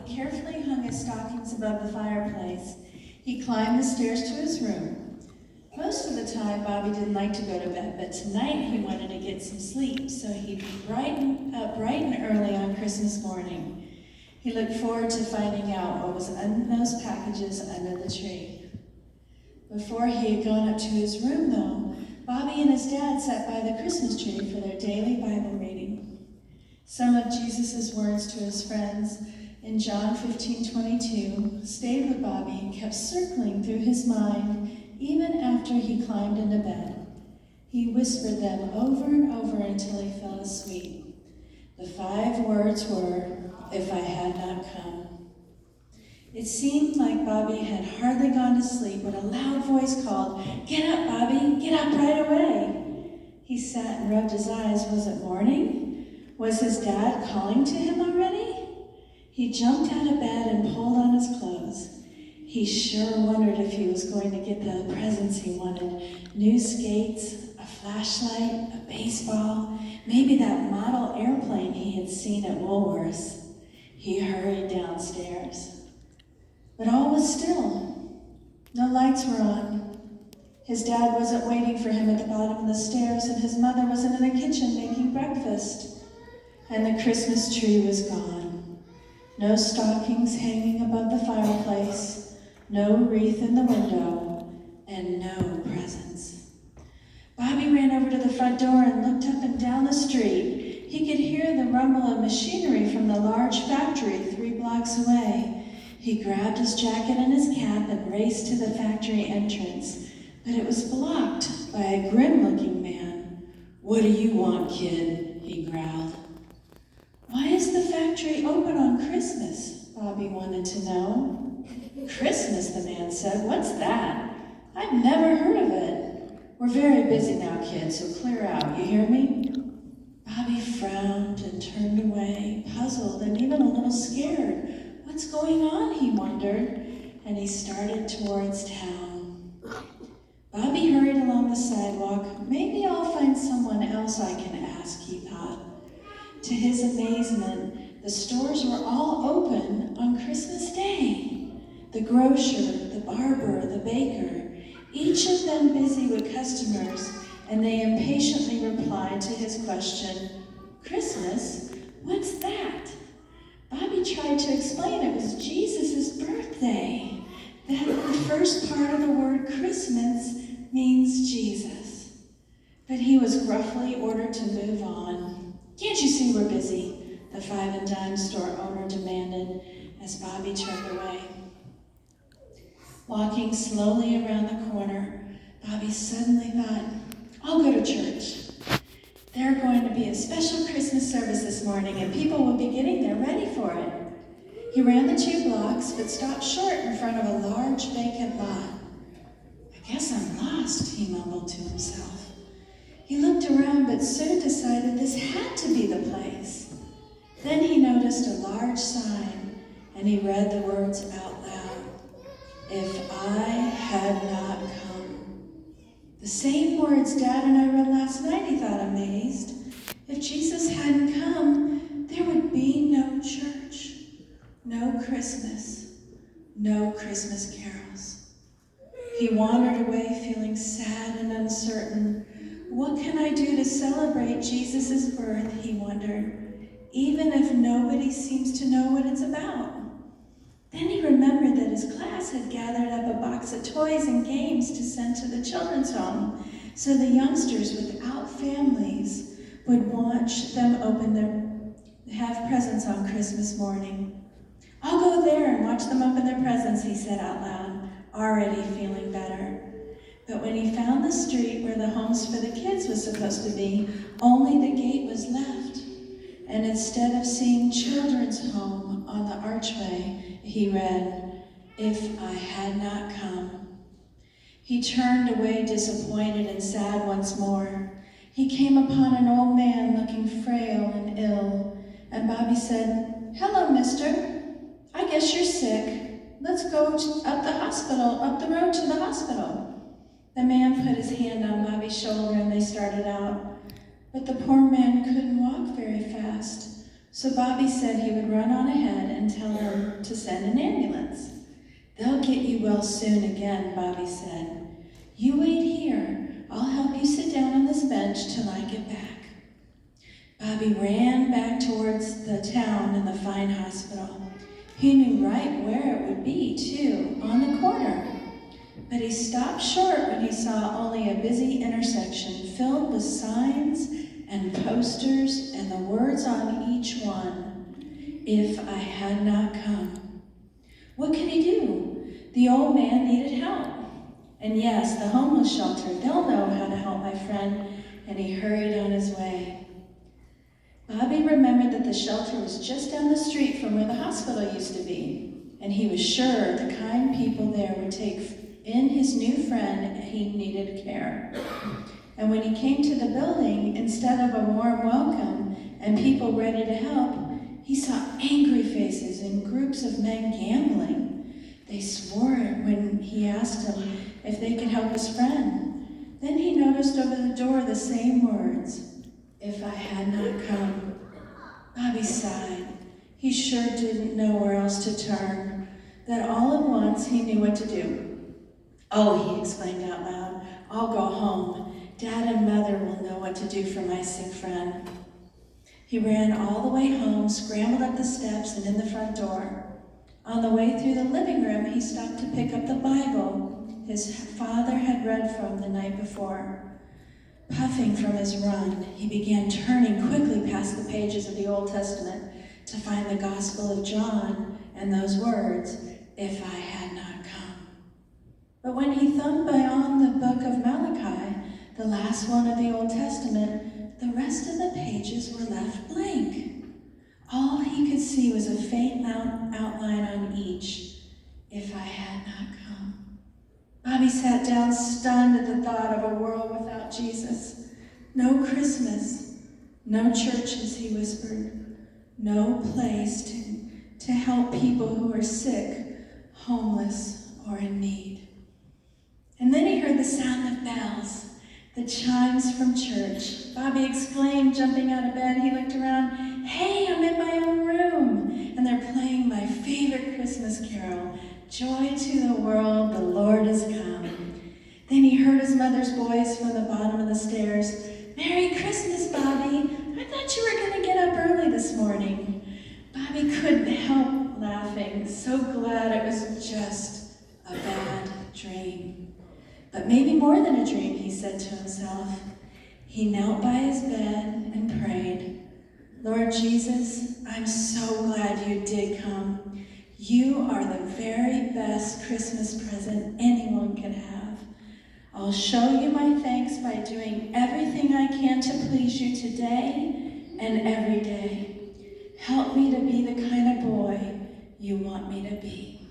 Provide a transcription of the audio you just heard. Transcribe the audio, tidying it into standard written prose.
he carefully hung his stockings above the fireplace. He climbed the stairs to his room. Most of the time, Bobby didn't like to go to bed, but tonight he wanted to get some sleep, so he'd be up bright and early on Christmas morning. He looked forward to finding out what was in those packages under the tree. Before he had gone up to his room, though, Bobby and his dad sat by the Christmas tree for their daily Bible reading. Some of Jesus' words to his friends in John 15:22 stayed with Bobby and kept circling through his mind even after he climbed into bed. He whispered them over and over until he fell asleep. The 5 words were, "If I had not come." It seemed like Bobby had hardly gone to sleep when a loud voice called, "Get up, Bobby, get up right away." He sat and rubbed his eyes. Was it morning? Was his dad calling to him already? He jumped out of bed and pulled on his clothes. He sure wondered if he was going to get the presents he wanted. New skates, a flashlight, a baseball, maybe that model airplane he had seen at Woolworth's. He hurried downstairs. But all was still. No lights were on. His dad wasn't waiting for him at the bottom of the stairs, and his mother wasn't in the kitchen making breakfast. And the Christmas tree was gone. No stockings hanging above the fireplace, no wreath in the window, and no presents. Bobby ran over to the front door and looked up and down the street. He could hear the rumble of machinery from the large factory 3 blocks away. He grabbed his jacket and his cap and raced to the factory entrance, but it was blocked by a grim-looking man. "What do you want, kid?" he growled. "Why is the factory open on Christmas?" Bobby wanted to know. "Christmas," the man said. "What's that? I've never heard of it. We're very busy now, kid, so clear out. You hear me?" Bobby frowned and turned away, puzzled and even a little scared. What's going on, he wondered, and he started towards town. Bobby hurried along the sidewalk. Maybe I'll find someone else I can ask, he thought. To his amazement, the stores were all open on Christmas Day. The grocer, the barber, the baker, each of them busy with customers, and they impatiently replied to his question, "Christmas? What's that?" Bobby tried to explain it was Jesus' birthday, that the first part of the word Christmas means Jesus. But he was gruffly ordered to move on. "Can't you see we're busy?" the 5 and dime store owner demanded as Bobby turned away. Walking slowly around the corner, Bobby suddenly thought, "I'll go to church. There's going to be a special Christmas service this morning, and people will be getting there ready for it." He ran the 2 blocks, but stopped short in front of a large vacant lot. "I guess I'm lost," he mumbled to himself. He looked around, but soon decided this had to be the place. Then he noticed a large sign, and he read the words out loud. "If I had not come." The same words Dad and I read last night, he thought, amazed. If Jesus hadn't come, there would be no church, no Christmas, no Christmas carols. He wandered away feeling sad and uncertain. What can I do to celebrate Jesus' birth, he wondered, even if nobody seems to know what it's about? Then he remembered that his class had gathered up a box of toys and games to send to the children's home, so the youngsters without families would watch them have presents on Christmas morning. "I'll go there and watch them open their presents," he said out loud, already feeling better. But when he found the street where the homes for the kids was supposed to be, only the gate was left. And instead of seeing children's home on the archway, he read, "If I had not come." He turned away disappointed and sad once more. He came upon an old man looking frail and ill, and Bobby said, "Hello, mister. I guess you're sick. Let's go up the road to the hospital." The man put his hand on Bobby's shoulder and they started out. But the poor man couldn't walk very fast, so Bobby said he would run on ahead and tell him to send an ambulance. They'll get you well soon again, Bobby said. You wait here. I'll help you sit down on this bench till I get back. Bobby ran back towards the town and the fine hospital. He knew right where it would be, too, on the corner. But he stopped short when he saw only a busy intersection filled with signs and posters and the words on each one, "If I had not come." What could he do? The old man needed help. And yes, the homeless shelter, they'll know how to help my friend, and he hurried on his way. Bobby remembered that the shelter was just down the street from where the hospital used to be, and he was sure the kind people there would take in his new friend and he needed care. And when he came to the building, instead of a warm welcome and people ready to help, he saw angry faces and groups of men gambling. They swore when he asked them if they could help his friend. Then he noticed over the door the same words, "If I had not come." Bobby sighed. He sure didn't know where else to turn. Then all at once he knew what to do. "Oh," he exclaimed out loud, "I'll go home. Dad and Mother will know what to do for my sick friend." He ran all the way home, scrambled up the steps and in the front door. On the way through the living room, he stopped to pick up the Bible his father had read from the night before. Puffing from his run, he began turning quickly past the pages of the Old Testament to find the Gospel of John and those words, "If I had not come." But when he thumbed beyond the book of Malachi, the last one of the Old Testament, the rest of the pages were left blank. All he could see was a faint outline on each, "If I had not come." Bobby sat down stunned at the thought of a world without Jesus. No Christmas, no churches, he whispered. No place to help people who are sick, homeless, or in need. And then he heard the sound of bells, the chimes from church. Bobby exclaimed, jumping out of bed. He looked around. "Hey, I'm in my own room, and they're playing my favorite Christmas carol, 'Joy to the world, the Lord is come.'" Then he heard his mother's voice from the bottom of the stairs. "Merry Christmas, Bobby. I thought you were going to get up early this morning." Bobby couldn't help laughing, so glad it was just a bad dream. But maybe more than a dream, he said to himself. He knelt by his bed and prayed. "Lord Jesus, I'm so glad you did come. You are the very best Christmas present anyone can have. I'll show you my thanks by doing everything I can to please you today and every day. Help me to be the kind of boy you want me to be."